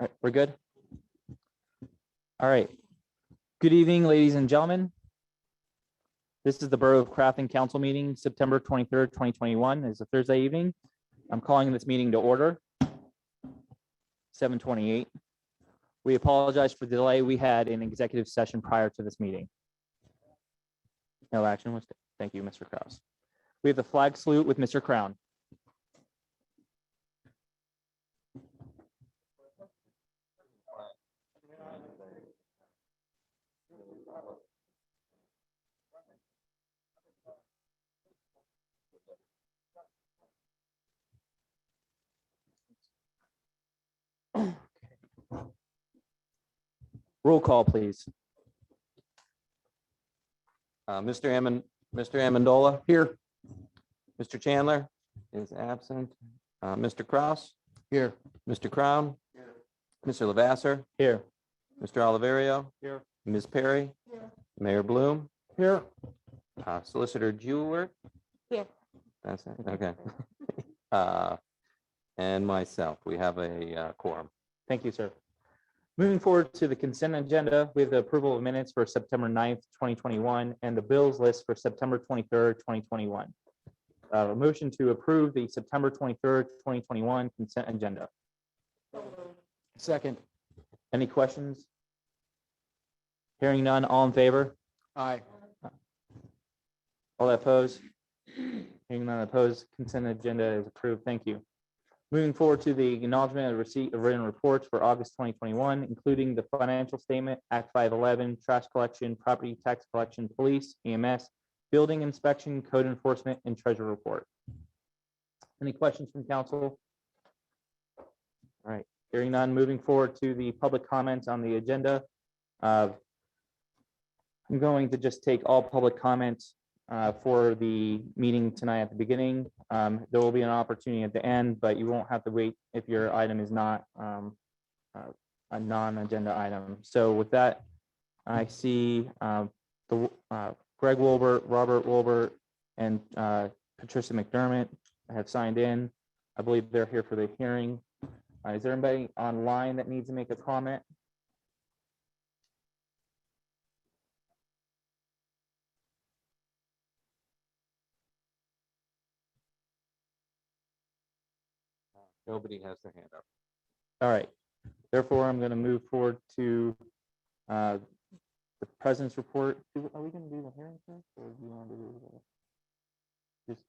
All right, we're good. All right. Good evening, ladies and gentlemen. This is the Borough of Crafton Council meeting, September 23rd, 2021. It's a Thursday evening. I'm calling this meeting to order. 7:28. We apologize for the delay. We had an executive session prior to this meeting. No action was taken. Thank you, Mr. Kraus. We have the flag salute with Mr. Crown. Roll call, please. Mr. Amendola here. Mr. Chandler is absent. Mr. Kraus here. Mr. Crown here. Mr. Lavasser Here. Mr. Oliverio Here. Ms. Perry Here. Mayor Bloom Here. Solicitor Jeweler. Here. That's it. Okay. And myself. We have a quorum. Thank you, sir. Moving forward to the consent agenda, we have the approval of minutes for September 9th, 2021, and the bills list for September 23rd, 2021. A motion to approve the September 23rd, 2021 consent agenda. Second. Any questions? Hearing none, all in favor? Aye. All opposed? Hearing none opposed, consent agenda is approved. Thank you. Moving forward to the acknowledgement of receipt of written reports for August 2021, including the financial statement, Act 511, trash collection, property tax collection, police, EMS, building inspection, code enforcement, and treasurer report. Any questions from council? All right, hearing none, moving forward to the public comments on the agenda. I'm going to just take all public comments for the meeting tonight at the beginning. There will be an opportunity at the end, but you won't have to wait if your item is not a non-agenda item. So with that, I see Greg Wolbert, Robert Wolbert, and Patricia McDermott have signed in. I believe they're here for the hearing. Is there anybody online that needs to make a comment? Nobody has their hand up. All right. Therefore, I'm going to move forward to the president's report. Are we going to do the hearing first, or do you want to do the just?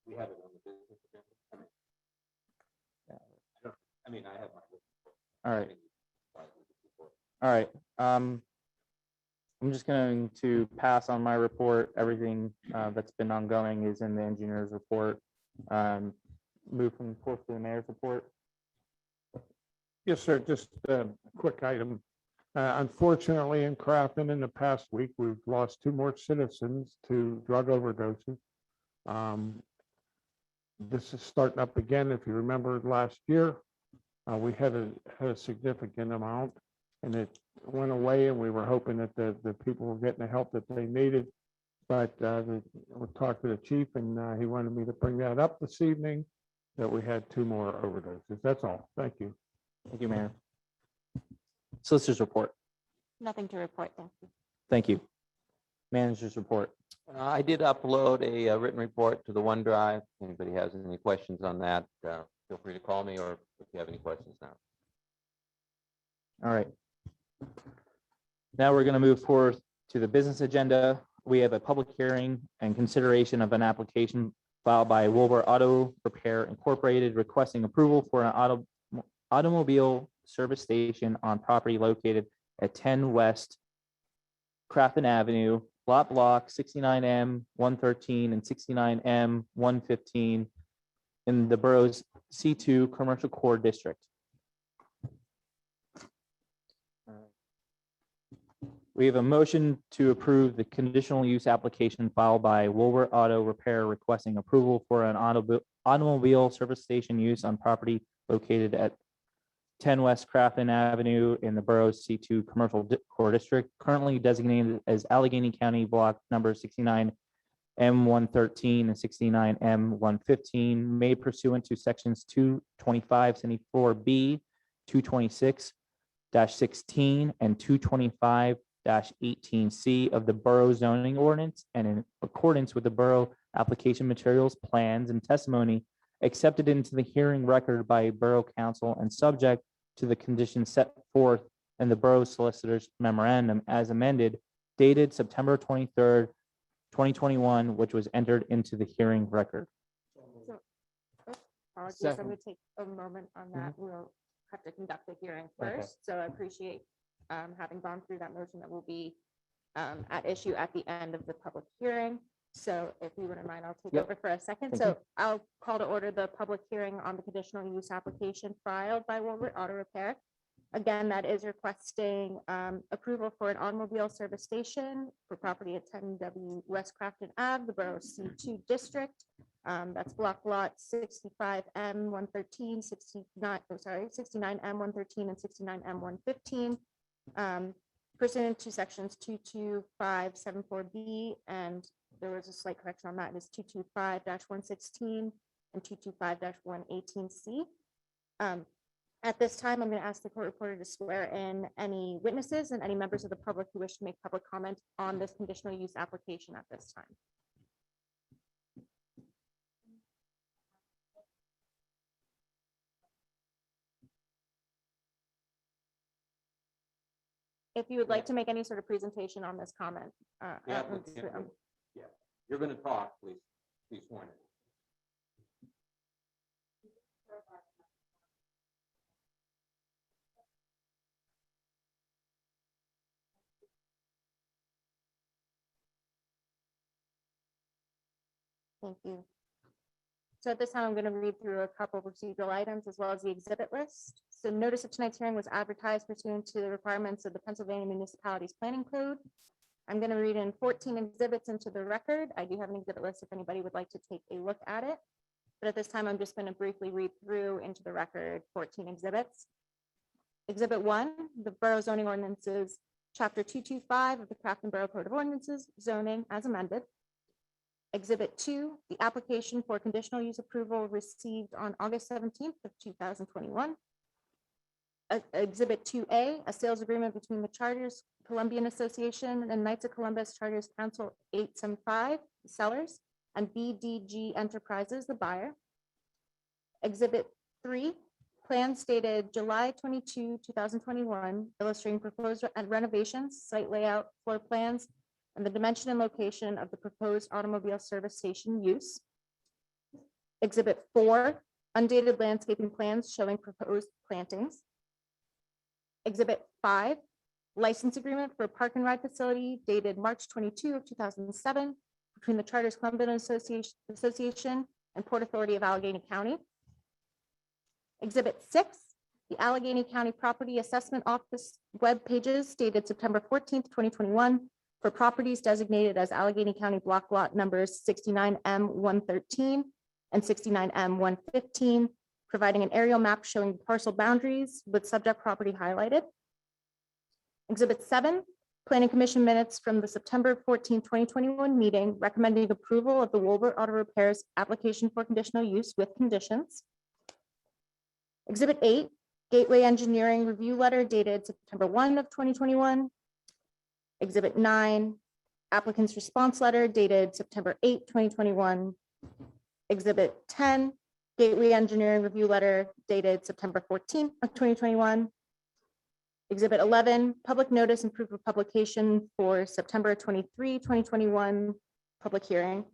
We have it on the business agenda. I mean, I have my. All right. All right. I'm just going to pass on my report. Everything that's been ongoing is in the engineer's report. Move from forth to the mayor's report. Yes, sir. Just a quick item. Unfortunately, in Crafton in the past week, we've lost 2 more citizens to drug overdoses. This is starting up again. If you remember last year, we had a significant amount, and it went away, and we were hoping that the people were getting the help that they needed. But we talked to the chief, and he wanted me to bring that up this evening, that we had 2 more overdoses. That's all. Thank you. Thank you, Mayor. Solicitor's report. Nothing to report. Thank you. Thank you. Manager's report. I did upload a written report to the OneDrive. If anybody has any questions on that, feel free to call me, or if you have any questions now. All right. Now we're going to move forward to the business agenda. We have a public hearing and consideration of an application filed by Wilbur Auto Repair Incorporated requesting approval for an automobile service station on property located at 10 West Crafton Avenue, lot block 69M 113 and 69M 115 in the borough's C2 Commercial Core District. We have a motion to approve the conditional use application filed by Wilbur Auto Repair requesting approval for an automobile service station use on property located at 10 West Crafton Avenue in the borough's C2 Commercial Core District, currently designated as Allegheny County Block number 69 M113 and 69 M115 made pursuant to sections 225-74B, 226-16, and 225-18C of the Borough zoning ordinance, and in accordance with the Borough application materials, plans, and testimony accepted into the hearing record by Borough Council and subject to the conditions set forth in the Borough Solicitor's Memorandum as amended, dated September 23rd, 2021, which was entered into the hearing record. Apologies, I'm Second. going to take a moment on that. We'll have to conduct the hearing Okay. first, so I appreciate having gone through that motion that will be at issue at the end of the public hearing. So if you wouldn't mind, I'll take Yep. over for a second. Thank So I'll call to order the public hearing on the conditional use application filed by Wilbur Auto Repair. Again, that is requesting approval for an automobile service station for property at 10W West Crafton Ave, the Borough C2 District. That's block lot 65M113, 69M113, and 69M115. Pursuant to sections 22574B, and there was a slight correction on that, it is 225-116 and 225-118C. At this time, I'm going to ask the court reporter to swear in any witnesses and any members of the public who wish to make public comment on this conditional use application at this time. If you would like to make any sort of presentation on this comment. The applicant would- Yeah, you're going to talk, please. Be sworn in. Thank you. So at this time, I'm going to read through a couple of procedural items as well as the exhibit list. So notice of tonight's hearing was advertised pursuant to the requirements of the Pennsylvania Municipalities Planning Code. I'm going to read in 14 exhibits into the record. I do have an exhibit list if anybody would like to take a look at it. But at this time, I'm just going to briefly read through into the record 14 exhibits. Exhibit 1, the Borough zoning ordinances, Chapter 225 of the Crafton Borough Code of Ordinances, zoning as amended. Exhibit 2, the application for conditional use approval received on August 17th of 2021. Exhibit 2A, a sales agreement between the Charters Columbian Association and Knights of Columbus Charters Council 875, the sellers, and BDG Enterprises, the buyer. Exhibit 3, plans dated July 22, 2021, illustrating proposed renovations, site layout, floor plans, and the dimension and location of the proposed automobile service station use. Exhibit 4, undated landscaping plans showing proposed plantings. Exhibit 5, license agreement for a park and ride facility dated March 22 of 2007 between the Charters Columbian Association and Port Authority of Allegheny County. Exhibit 6, the Allegheny County Property Assessment Office web pages dated September 14th, 2021 for properties designated as Allegheny County block lot numbers 69M113 and 69M115, providing an aerial map showing parcel boundaries with subject property highlighted. Exhibit 7, Planning Commission minutes from the September 14, 2021 meeting recommending approval of the Wilbur Auto Repairs application for conditional use with conditions. Exhibit 8, Gateway Engineering Review Letter dated September 1 of 2021. Exhibit 9, applicant's response letter dated September 8, 2021. Exhibit 10, Gateway Engineering Review Letter dated September 14 of 2021. Exhibit 11, public notice and proof of publication for September 23, 2021, public hearing.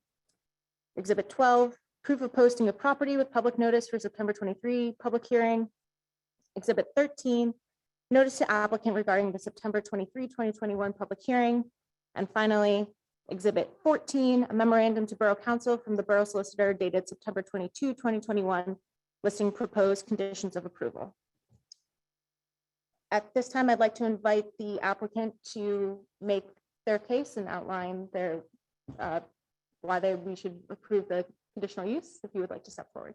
Exhibit 12, proof of posting of property with public notice for September 23, public hearing. Exhibit 13, notice to applicant regarding the September 23, 2021 public hearing. And finally, Exhibit 14, a memorandum to Borough Council from the Borough Solicitor dated September 22, 2021, listing proposed conditions of approval. At this time, I'd like to invite the applicant to make their case and outline their why we should approve the conditional use, if you would like to step forward.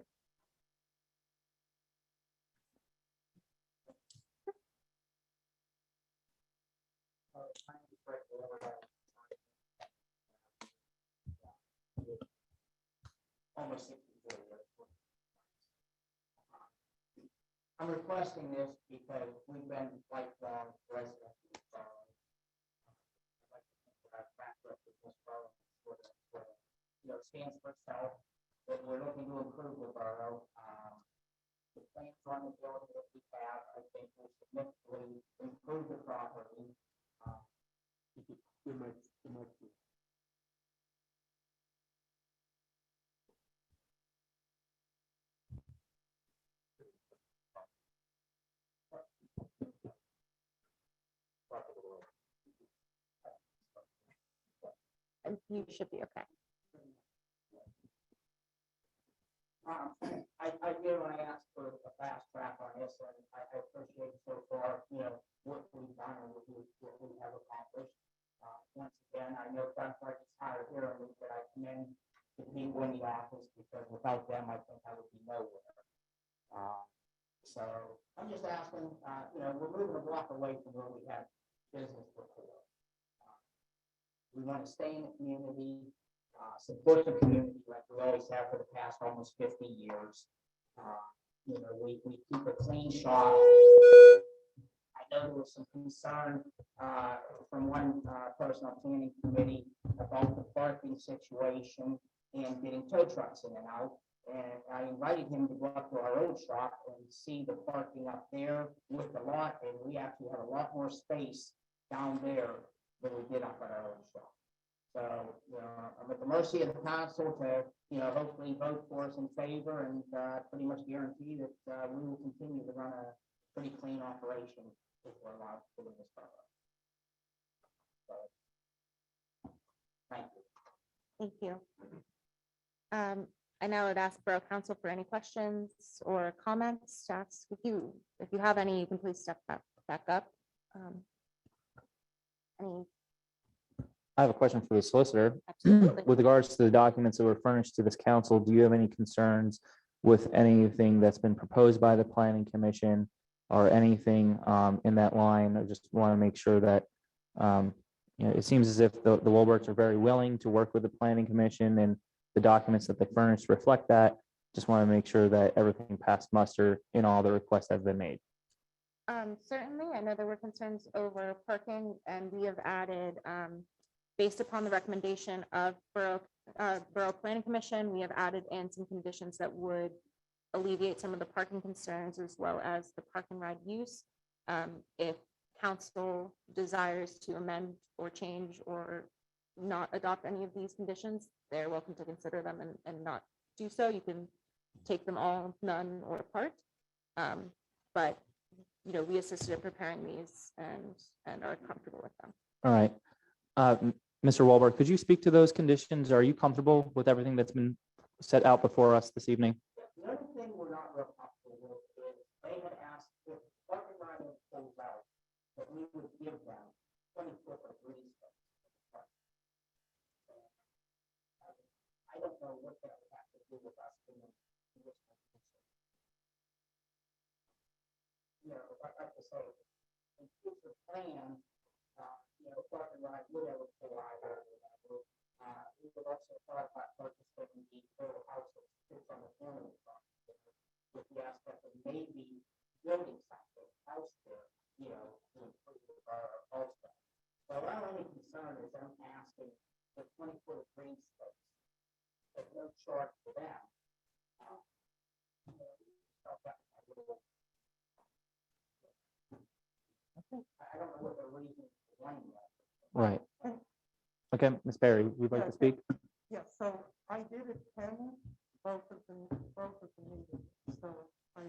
almost 64 years. I'm requesting this because we've been lifelong residents of this borough. I'd like to think that our track record in this borough sort of, stands for itself, that we're looking to improve the borough. The plans on the building that we have, I think, will significantly improve the property. And you should be okay. I did when I asked for a fast track on this, and I appreciate so far, what we've done and what we have accomplished. Once again, I know Frank Mark is hired here, and that I commend the people in the office, because without them, I think I would be nowhere. So I'm just asking, we're moving a block away from where we had business before. We want to stay in the community, support the community like we always have for the past almost 50 years. We keep a clean shop. I know there was some concern from one person on planning committee about the parking situation and getting tow trucks in and out. And I invited him to go up to our old shop and see the parking up there with the lot, and we actually have a lot more space down there than we did up at our old shop. So, I'm at the mercy of the council to, hopefully vote for us in favor, and pretty much guarantee that we will continue to run a pretty clean operation if we're allowed to do this borough. So, thank you. Thank you. I now would ask Borough Council for any questions or comments to ask. If you have any, you can please step back up. Any, I have a question for the solicitor. absolutely. With regards to the documents that were furnished to this council, do you have any concerns with anything that's been proposed by the planning commission or anything in that line? I just want to make sure that, it seems as if the Wahlbergs are very willing to work with the planning commission, and the documents that they furnished reflect that. Just want to make sure that everything passed muster in all the requests that have been made. Certainly, I know there were concerns over parking, and we have added, based upon the recommendation of Borough Planning Commission, we have added in some conditions that would alleviate some of the parking concerns, as well as the parking ride use. If council desires to amend or change or not adopt any of these conditions, they're welcome to consider them and not do so. You can take them all, none, or part. But we assisted in preparing these and are comfortable with them. All right. Mr. Wahlberg, could you speak to those conditions? Are you comfortable with everything that's been set out before us this evening? The only thing we're not real comfortable with is they had asked if parking lot was pulled out, that we would give them 20-foot of green space. I don't know what that would have to do with us in this. Like I say, in future plans, parking lot would have a pull out or whatever. We would also thought about purchasing the little house that sits on the corner of the property with the aspect of maybe building something else there, to improve our also. So our only concern is I'm asking for 20-foot of green space. There's no charge for them. I don't know what the reason for wanting that. Right. Okay, Ms. Barry, would like to speak? Yeah, so I did attend both of the meetings, so I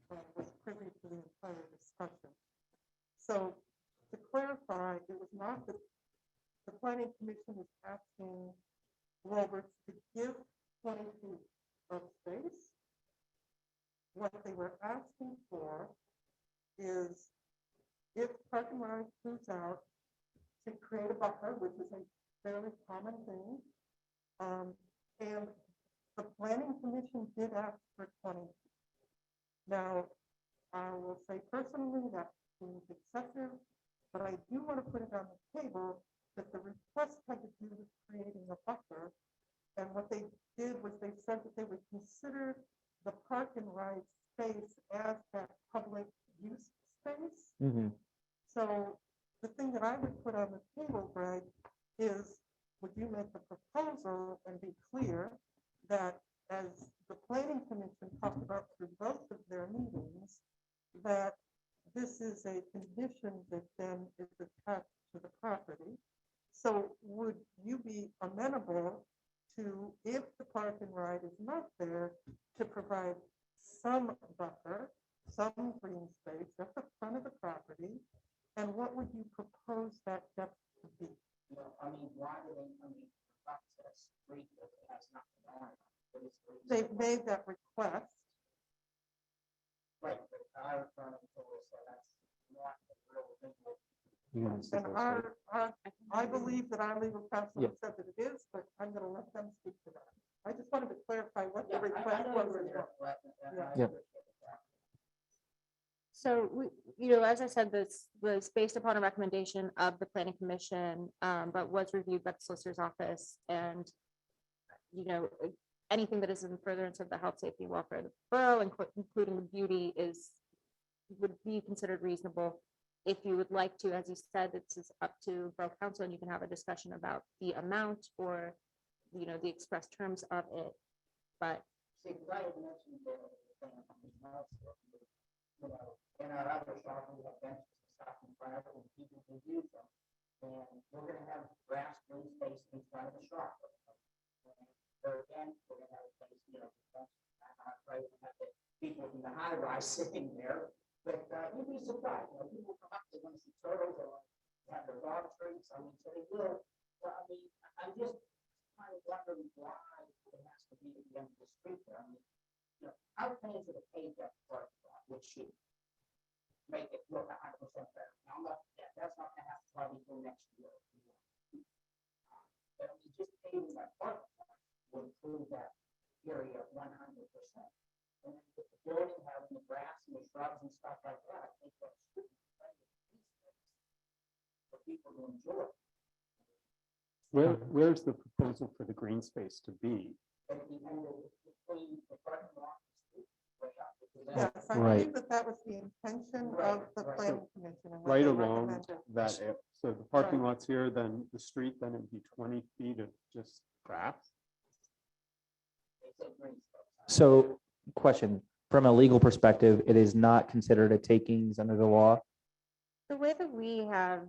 was privy to the entire discussion. So to clarify, it was not that the planning commission was asking Roberts to give 20 feet of space. What they were asking for is, if parking lot moves out, to create a buffer, which is a fairly common thing. And the planning commission did ask for 20. Now, I will say personally that seems excessive, but I do want to put it on the table that the request had to do with creating a buffer And what they did was they said that they would consider the park and ride space as that public use space. Mhm. So the thing that I would put on the table, Greg, is would you make a proposal and be clear that as the planning commission talked about through both of their meetings, that this is a condition that then is attached to the property. So would you be amenable to, if the park and ride is not there, to provide some buffer, some green space at the front of the property? And what would you propose that depth to be? Well, I mean, why do they, I mean, access street that has nothing on it? But it's- They've made that request. Right, but our attorney told us that that's not the real thing. And I believe that our legal counsel has said that it is, but I'm gonna let them speak to that. I just wanted to clarify what the request was. Yeah. So as I said, this was based upon a recommendation of the planning commission, but was reviewed by the solicitor's office. And, anything that is in furtherance of the health, safety, and welfare of the borough, including the beauty, would be considered reasonable. If you would like to, as you said, this is up to borough council, and you can have a discussion about the amount or, the express terms of it. But See, because I had mentioned the thing on the house, in our other shop, we have benches and stuff in front of it, and people can use them. And we're gonna have grass, green space in front of the shop. And there again, we're gonna have a place, I'm not afraid to have the people in the high rise sitting there. But you'd be surprised, people come up, they want to see turtles, they want to have their dog treats, I mean, so they will. But I mean, I'm just kind of wondering why it has to be at the end of the street there. I mean, our plans are to pave that parking lot, which should make it look 100% better. Now, that's not gonna happen probably until next year. But I mean, just paving that parking lot will improve that area 100%. And then with the building, having the grass and the shrubs and stuff like that, I think that should be for people to enjoy. Where's the proposal for the green space to be? But at the end of between the parking lot and the street, way up, because Yes, I Right. believe that was the intention of the Right. planning commission. and what Right they along recommended. that, so the parking lot's here, then the street, then it'd be 20 feet of just grass? they said green space. So, question, from a legal perspective, it is not considered a takings under the law? the way that we have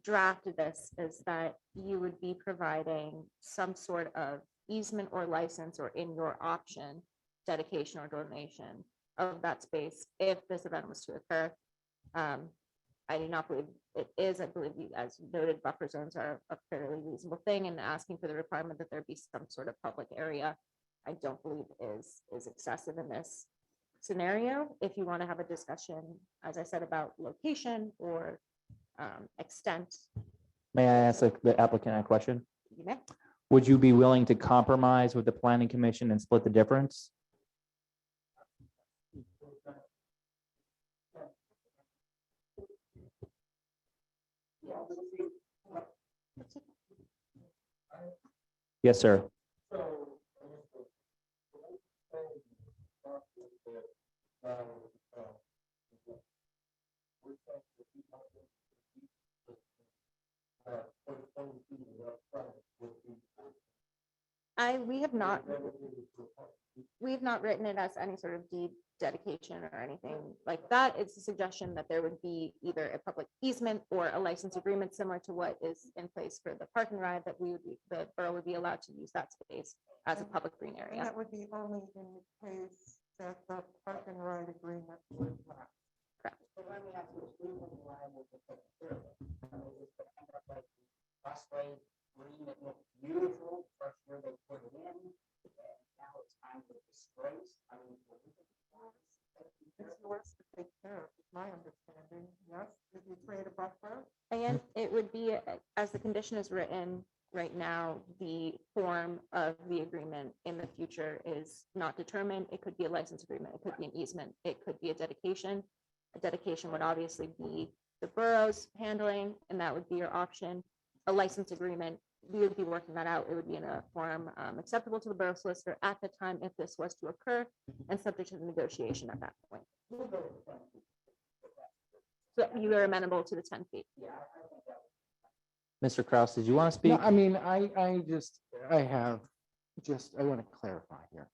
drafted this is that you would be providing some sort of easement or license, or in your option, dedication or donation of that space if this event was to occur. I do not believe it is. I believe, as noted, buffer zones are a fairly reasonable thing, and asking for the requirement that there be some sort of public area, I don't believe is excessive in this scenario. If you want to have a discussion, as I said, about location or extent, May I ask the applicant a question? you may. Would you be willing to compromise with the planning commission and split the difference? Yes, sir. We have not written it as any sort of deed dedication or anything like that. It's a suggestion that there would be either a public easement or a license agreement similar to what is in place for the parking ride, that the borough would be allowed to use that space as a public green And area. that would be only in the case that the park and ride agreement would lapse. So let me ask you, if we were liable to take care of it, I mean, it's gonna end up like the busway green that looked beautiful, first year they put it in, and now it's kind of a disgrace. I mean, It's yours to take care of, is my understanding. Yes, if you create a buffer, Again, it would be, as the condition is written right now, the form of the agreement in the future is not determined. It could be a license agreement, it could be an easement, it could be a dedication. A dedication would obviously be the borough's handling, and that would be your option. A license agreement we would be working that out. It would be in a form acceptable to the borough solicitor at the time if this was to occur and subject to the negotiation at that point. So you are amenable to the 10 feet. Mr. Kraus, did you want to No, speak? I mean, I want to clarify here.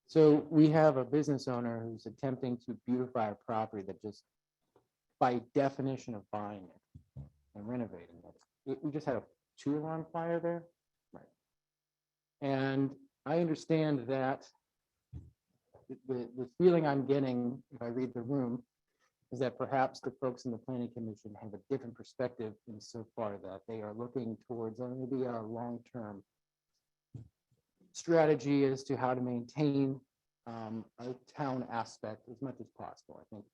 So we have a business owner who's attempting to beautify a property that just by definition of buying it and renovating it. We just had a 2-alarm fire there. Right. And I understand that the feeling I'm getting, if I read the room, is that perhaps the folks in the planning commission have a different perspective insofar that they are looking towards maybe a long-term strategy as to how to maintain a town aspect as much as possible. I think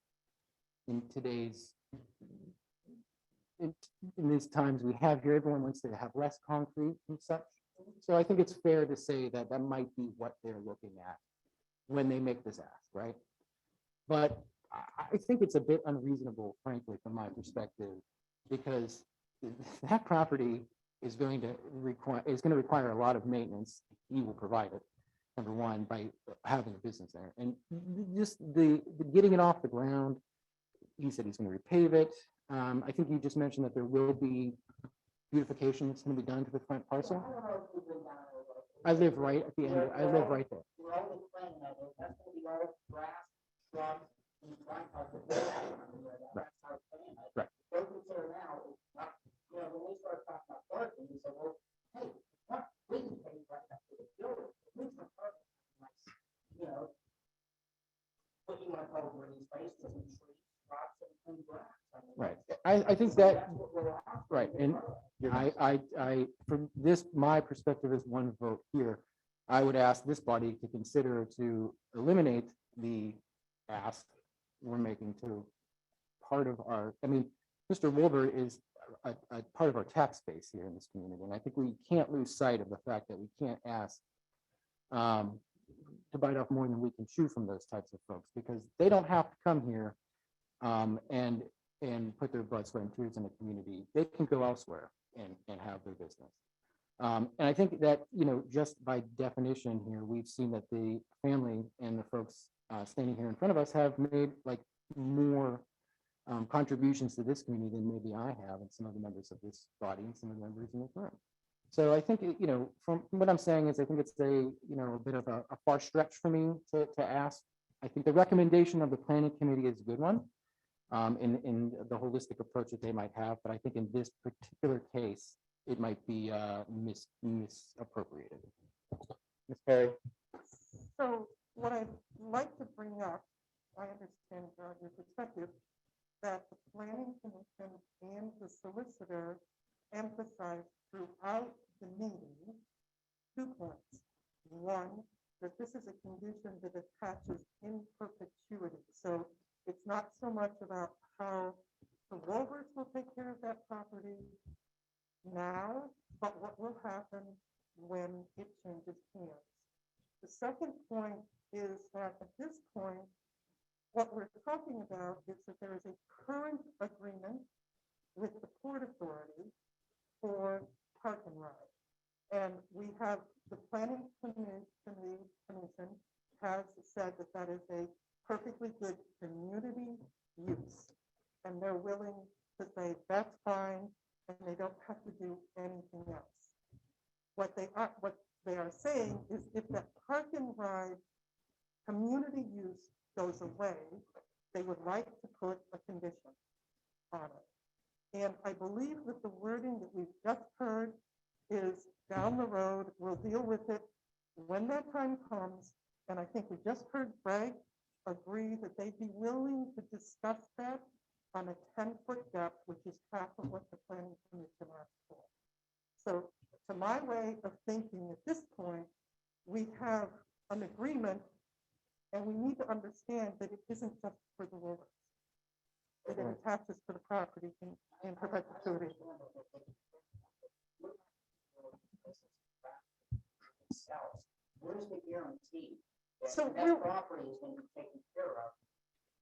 in today's, in these times we have here, everyone wants to have less concrete and such. So I think it's fair to say that that might be what they're looking at when they make this ask, right? But I think it's a bit unreasonable, frankly, from my perspective, because that property is going to require a lot of maintenance. He will provide it, number one, by having a business there. And just the getting it off the ground, he said he's going to repave it. I think you just mentioned that there will be beautification that's going to be done to the front parcel. I live right at the end. I live right there. We're only planning on it, that's gonna be all grass, shrubs, and front part of the building. That's our plan. Right. What we consider now is not, when we start talking about parking, we say, well, hey, what, we can pay right up to the building. We can park, what you want to call green spaces and trees, crops and grass. I mean, Right. I think that, that's what we're offering. right. And I, from this, my perspective is one vote here. I would ask this body to consider to eliminate the ask we're making to part of our, I mean, Mr. Wilbur is a part of our tax base here in this community. And I think we can't lose sight of the fact that we can't ask to bite off more than we can chew from those types of folks, because they don't have to come here and put their blood, sweat, and tears in the community. They can go elsewhere and have their business. And I think that, just by definition here, we've seen that the family and the folks standing here in front of us have made like more contributions to this community than maybe I have and some of the members of this body and some of the members in this room. So I think, from what I'm saying is I think it's a bit of a far stretch for me to ask. I think the recommendation of the planning committee is a good one in the holistic approach that they might have. But I think in this particular case, it might be misappropriated. Ms. Perry? So what I'd like to bring up, I understand your perspective, that the planning commission and the solicitor emphasized throughout the meeting 2 points. One, that this is a condition that attaches in perpetuity. So it's not so much about how the Wolvers will take care of that property now, but what will happen when it changes hands. The second point is that at this point, what we're talking about is that there is a current agreement with the Port Authority for park and ride. And we have, the planning commission has said that that is a perfectly good community use. And they're willing to say that's fine, and they don't have to do anything else. What they are saying is if that park and ride community use goes away, they would like to put a condition on it. And I believe that the wording that we've just heard is down the road, we'll deal with it when that time comes. And I think we just heard Greg agree that they'd be willing to discuss that on a 10-foot depth, which is half of what the planning commission asked for. So to my way of thinking at this point, we have an agreement, and we need to understand that it isn't just for the Wolvers. That it attaches to the property in perpetuity. Where's the guarantee So that we're- that property is going to be taken care of?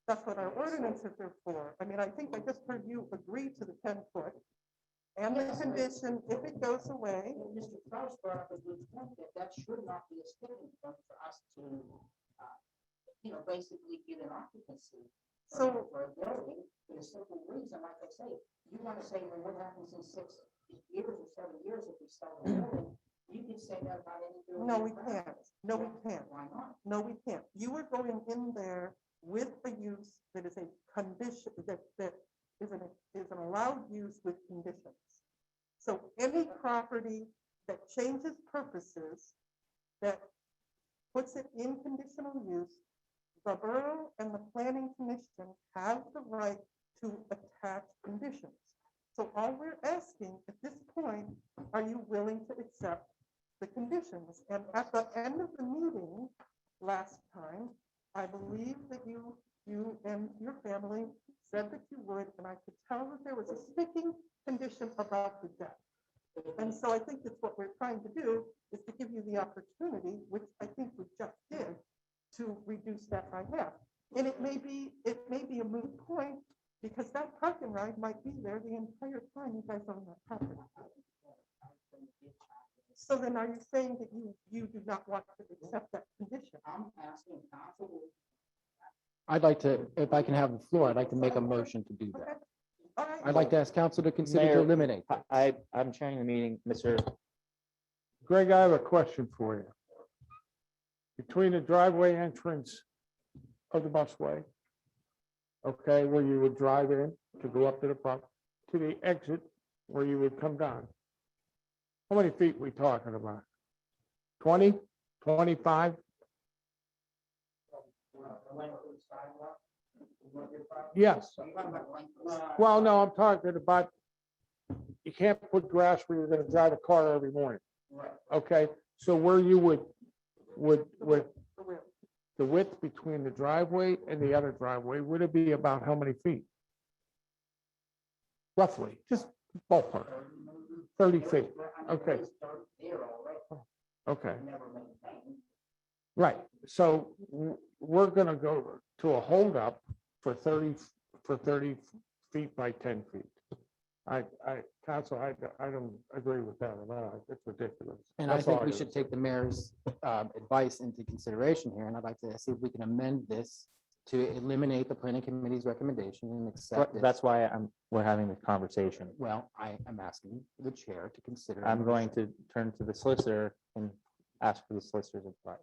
That's what our ordinances are for. I mean, I think I just heard you agree to the 10 foot. And the condition, if it goes away, Mr. Kraus brought up a good point that that should not be a sticking point for us to, basically give an occupancy. So- For a building, for the simple reason, like I say, you want to say, well, what happens in 6 years or 7 years if we sell the building? You can say that about any building. no, we can't. No, we can't. Why not? No, we can't. You are going in there with a use that is a condition, that is an allowed use with conditions. So any property that changes purposes, that puts it in conditional use, the borough and the planning commission have the right to attach conditions. So all we're asking at this point, are you willing to accept the conditions? And at the end of the meeting last time, I believe that you and your family said that you would, and I could tell that there was a sticking condition about the deck. And so I think that's what we're trying to do, is to give you the opportunity, which I think we just did, to reduce that by half. And it may be a moot point, because that parking ride might be there the entire time you guys own that property. So then are you saying that you do not want to accept that condition? I'm asking council. I'd like to, if I can have the floor, I'd like to make a motion to do that. All right. I'd like to ask council to consider Mayor, to eliminate. this. I'm chairing the meeting, Mr. Greg, I have a question for you. Between the driveway entrance of the busway, okay, where you would drive in to go up to the front, to the exit where you would come down. How many feet we talking about? 20, 25? Yes. Well, no, I'm talking about, you can't put grass where you're gonna drive a car every morning. Okay, so where you would the width between the driveway and the other driveway, would it be about how many feet? Roughly, just ballpark. 30 feet, okay. Okay. Right, so we're gonna go to a holdup for 30 feet by 10 feet. Council, I don't agree with that at all. It's ridiculous. And I That's all think we gotta should say. take the mayor's advice into consideration here, and I'd like to see if we can amend this to eliminate the planning committee's recommendation and accept it. That's why we're having this conversation. Well, I am asking the chair to consider. I'm going to turn to the solicitor and ask for the solicitor's advice.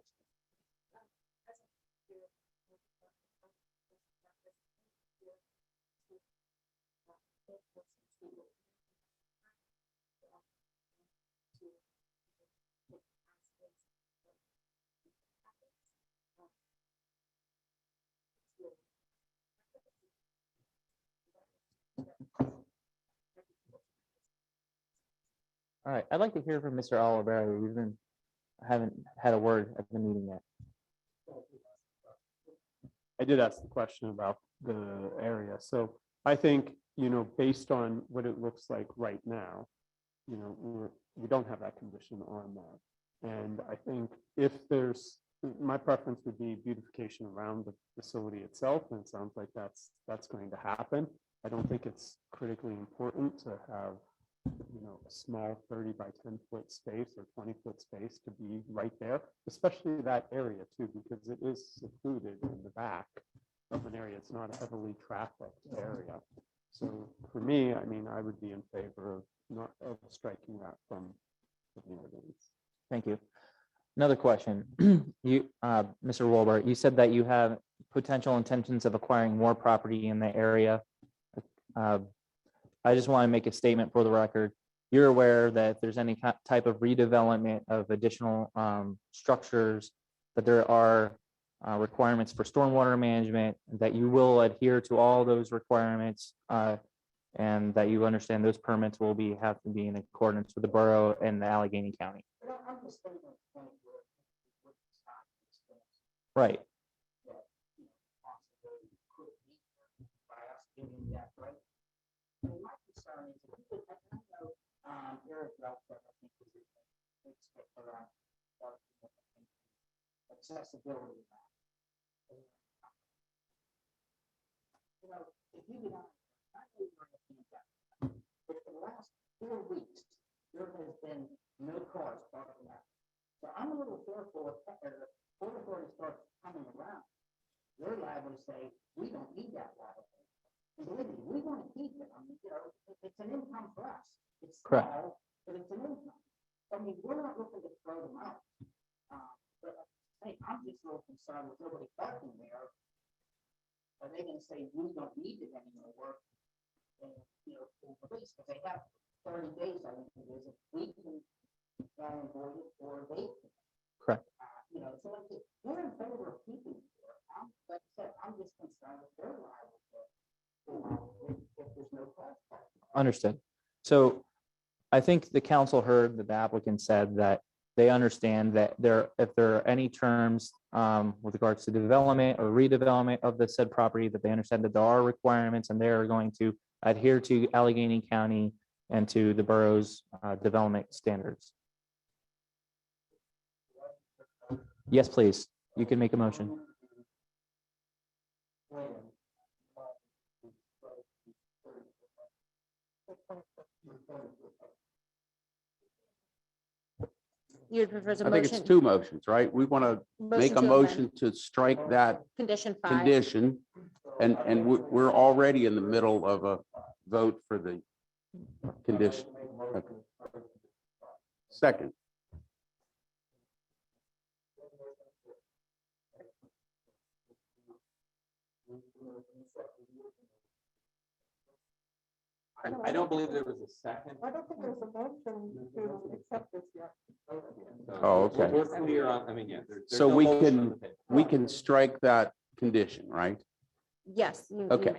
All right, I'd like to hear from Mr. Oliveri. Haven't had a word at the meeting yet. I did ask the question about the area. So I think, based on what it looks like right now, we don't have that condition on that. And I think if my preference would be beautification around the facility itself, and it sounds like that's going to happen. I don't think it's critically important to have a small 30 by 10 foot space or 20-foot space to be right there, especially that area too, because it is secluded in the back of an area. It's not a heavily trafficked area. So for me, I would be in favor of striking that from the ordinance. Thank you. Another question. You, Mr. Wolbert, you said that you have potential intentions of acquiring more property in the area. I just want to make a statement for the record. You're aware that if there's any type of redevelopment of additional structures, that there are requirements for stormwater management, that you will adhere to all those requirements, and that you understand those permits will have to be in accordance with the borough and the Allegheny County. I'm just stating a point where it's not expensive. Right. That, possibility could be by us giving that right. And my concern is, I know, Eric Ralph, I think, was expect around accessibility. If you get on, I know you're going to think that, but for the last 4 weeks, there has been no cars parking out. So I'm a little fearful if Port Authority starts coming around, they're liable to say, we don't need that water. And believe me, we want to keep it. I mean, you know, it's an income for us. It's Correct. small, but it's an income. I mean, we're not looking to throw them out. But hey, I'm just a little concerned with nobody parking there. Are they gonna say, we don't need it anymore? And, you know, police, because they have 30 days, I think it is, if we can avoid it or they can. Correct. You know, so like, we're in favor of keeping it there. Like I said, I'm just concerned that they're liable if there's no cars parked. Understood. So I think the council heard that the applicant said that they understand that if there are any terms with regards to development or redevelopment of the said property, that they understand that there are requirements and they are going to adhere to Allegheny County and to the borough's development standards. Yes, please. You can make a motion. You'd prefer the I think it's motion, two motions, right? We want to make a to amend motion to strike that Condition 5. condition. And we're already in the middle of a vote for the condition. Okay. Second, I don't believe there was a second. I don't think there's a motion to accept this yet. Oh, okay. We're clear on, I mean, yeah. there's so no we motion on can, the table. we can strike that condition, right? Yes. Okay.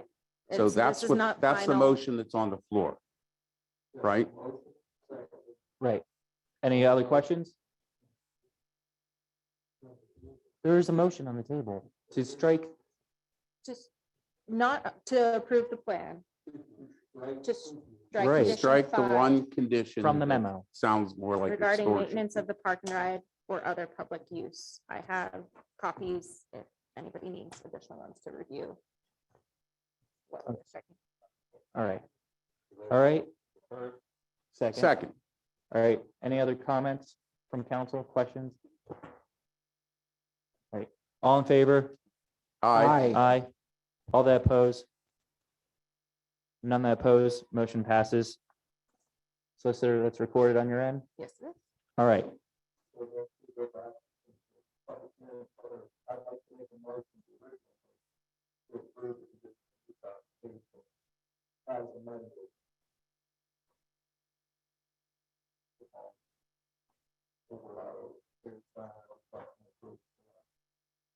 So that's what, that's the motion that's on the floor, right? Right. Any other questions? There is a motion on the table to strike. Just not to approve the plan. Just strike Right. condition Strike the 5 one condition. From the that memo. Sounds more like regarding extortion. maintenance of the park and ride or other public use. I have copies if anybody needs additional ones to review. what we're striking. All right. All right. Second. Second, All right. Any other comments from council, questions? All right. All in favor? aye. Aye. All that oppose? None that oppose, motion passes. Solicitor, that's recorded on your end. Yes, it is. All right.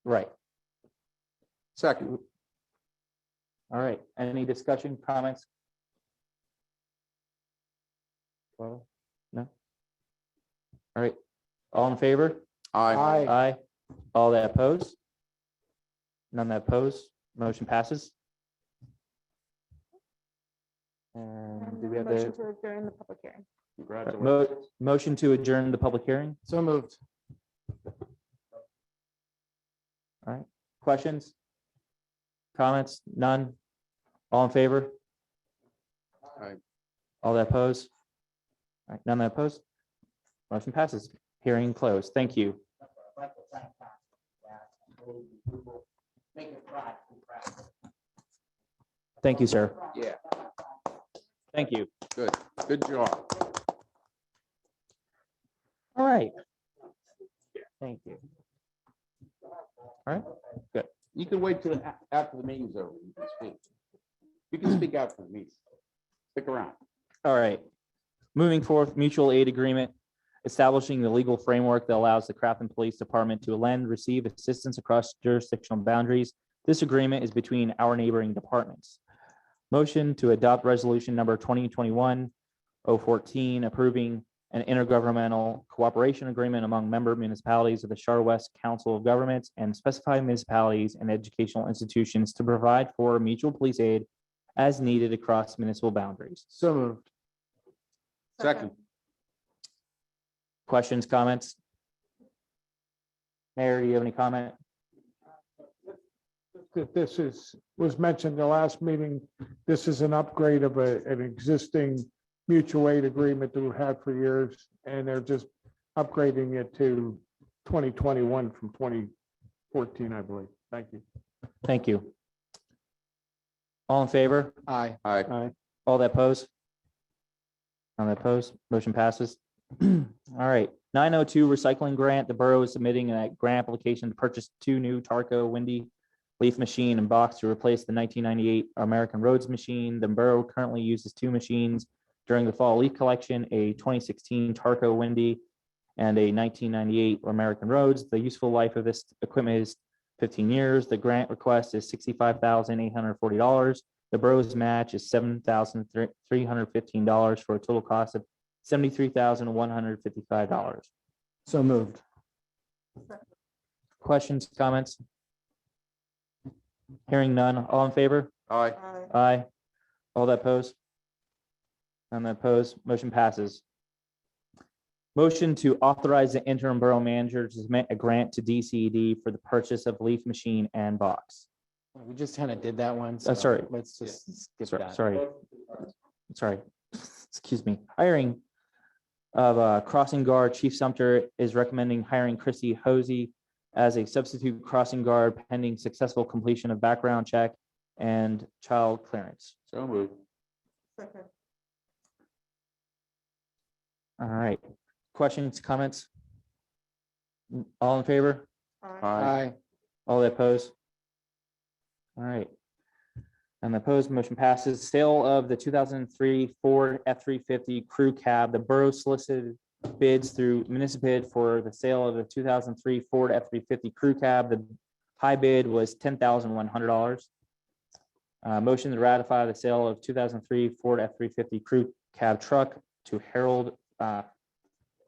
Right. Second, All right. Any discussion, comments? Well, no? All right. All in favor? aye. Aye. All that oppose? None that oppose, motion passes. And do we have Motion the to adjourn the public hearing. Congratulations. motion to adjourn the public hearing? So moved. All right. Questions? Comments? None? All in favor? Aye. All that oppose? All right, none that oppose? Motion passes. Hearing closed. Thank you. I'd like to thank council for that. And we will make it right. Thank you, sir. Yeah, Thank you. good job. All right. Thank you. All right. You can wait till after the meeting's over. You can speak. You can speak after the meeting. Stick around. All right. Moving forth, mutual aid agreement, establishing the legal framework that allows the Crafton Police Department to lend, receive assistance across jurisdictional boundaries. This agreement is between our neighboring departments. Motion to adopt resolution number 2021-014, approving an intergovernmental cooperation agreement among member municipalities of the Charter West Council of Governments and specified municipalities and educational institutions to provide for mutual police aid as needed across municipal boundaries. So moved. Second, Questions, comments? Mayor, do you have any comment? That this was mentioned the last meeting. This is an upgrade of an existing mutual aid agreement that we've had for years, and they're just upgrading it to 2021 from 2014, I believe. Thank you. Thank you. All in favor? Aye. Aye. All that oppose? None that oppose, motion passes. All right, 902 recycling grant. The borough is submitting a grant application to purchase 2 new Tarco windy leaf machine and box to replace the 1998 American Roads machine. The borough currently uses 2 machines during the fall leaf collection, a 2016 Tarco windy and a 1998 American Roads. The useful life of this equipment is 15 years. The grant request is $65,840. The borough's match is $7,315 for a total cost of $73,155. So moved. Questions, comments? Hearing none. All in favor? Aye. Aye. All that oppose? None that oppose, motion passes. Motion to authorize the interim borough manager to submit a grant to DCED for the purchase of leaf machine and box. We just kind of did that one. so sorry. Let's just skip Sorry, that. sorry. Excuse me. Hiring of crossing guard. Chief Sumter is recommending hiring Chrissy Hosey as a substitute crossing guard pending successful completion of background check and child clearance. So moved. Second. All right. Questions, comments? All in favor? Aye. Aye. All that oppose? All right. And the opposed, motion passes. Sale of the 2003 Ford F-350 crew cab. The borough solicited bids through municipal bid for the sale of the 2003 Ford F-350 crew cab. The high bid was $10,100. Motion to ratify the sale of 2003 Ford F-350 crew cab truck to Harold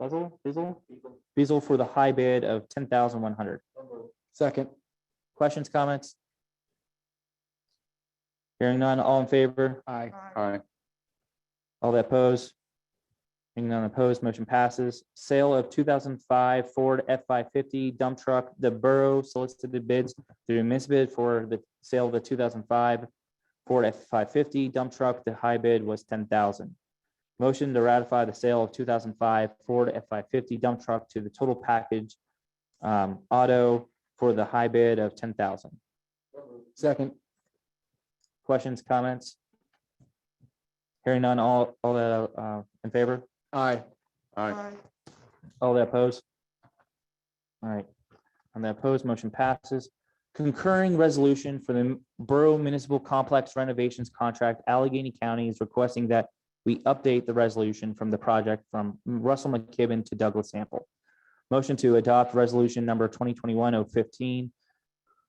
Beazle for the high bid of $10,100. Second. Questions, comments? Hearing none, all in favor? Aye. Aye. All that oppose? Hearing none opposed, motion passes. Sale of 2005 Ford F-550 dump truck. The borough solicited bids through municipal bid for the sale of the 2005 Ford F-550 dump truck. The high bid was $10,000. Motion to ratify the sale of 2005 Ford F-550 dump truck to the Total Package Auto for the high bid of $10,000. Second. Questions, comments? Hearing none, all that in favor? Aye. Aye. All that oppose? All right, on that opposed, motion passes. Concurring resolution for the Borough Municipal Complex renovations contract. Allegheny County is requesting that we update the resolution from the project from Russell McKibben to Douglas Sample. Motion to adopt resolution number 2021-015,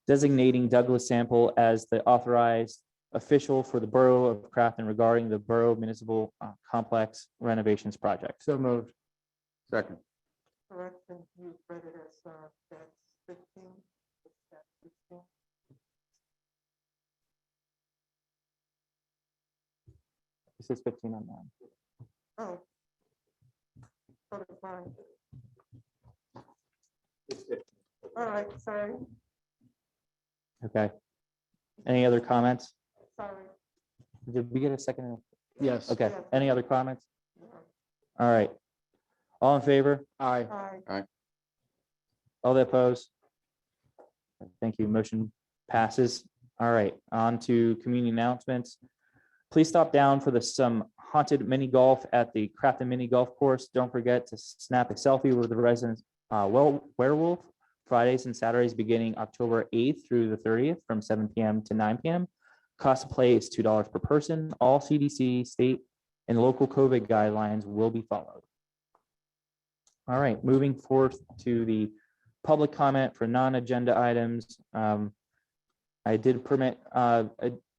designating Douglas Sample as the authorized official for the Borough of Crafton regarding the Borough Municipal Complex renovations project. So moved. Second. Correction, you read it as, that's 15. It's that 16. This is 15 on that. Oh. So it's fine. All right, sorry, Okay. Any other comments? sorry. Did we get a second? Yes. Okay, Yes. any other comments? No. All right. All in favor? Aye. Aye. All that oppose? Thank you. Motion passes. All right, on to community announcements. Please stop down for some haunted mini golf at the Crafton Mini Golf Course. Don't forget to snap a selfie with the resident werewolf. Fridays and Saturdays beginning October 8th through the 30th from 7 p.m. to 9 p.m. Cost of play is $2 per person. All CDC, state, and local COVID guidelines will be followed. All right, moving forth to the public comment for non-agenda items. I did permit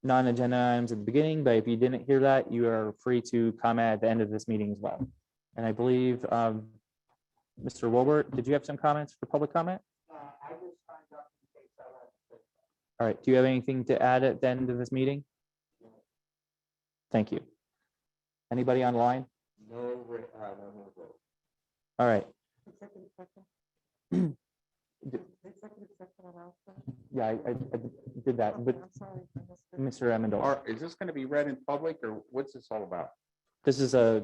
non-agenda items at the beginning, but if you didn't hear that, you are free to comment at the end of this meeting as well. And I believe, Mr. Wilbert, did you have some comments for public comment? I just signed up in case I want to. All right, do you have anything to add at the end of this meeting? Thank you. Anybody online? No. All right, Executive session. Executive session announcement. yeah, I did that, Okay, but I'm sorry. I missed it. Mr. Amendola. Is this going to be read in public or what's this all about? This is a,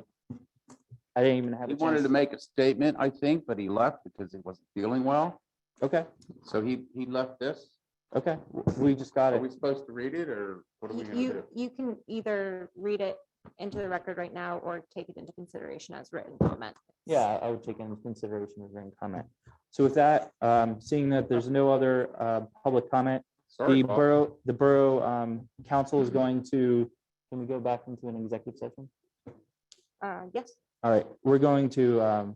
I didn't even have a He wanted chance. to make a statement, I think, but he left because he wasn't feeling well. Okay, So he left this. okay, we just got Are it. we supposed to read it or what are we gonna do? You can either read it into the record right now or take it into consideration as written comment. Yeah, I would take into consideration as written comment. So with that, seeing that there's no other public comment, Sorry, the Paul. borough council is going to, can we go back into an executive session? Yes, All right, we're going to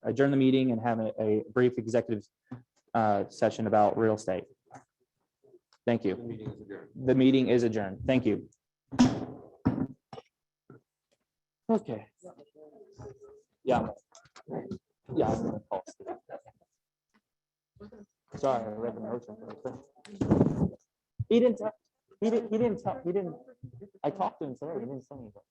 adjourn the meeting and have a brief executive session about real estate. Thank you. The meeting is adjourned. Thank you. Okay. Yeah. Yeah. I'm gonna call Steve. Sorry, I read the notes. He didn't, he didn't, I talked to him today. He didn't say anything.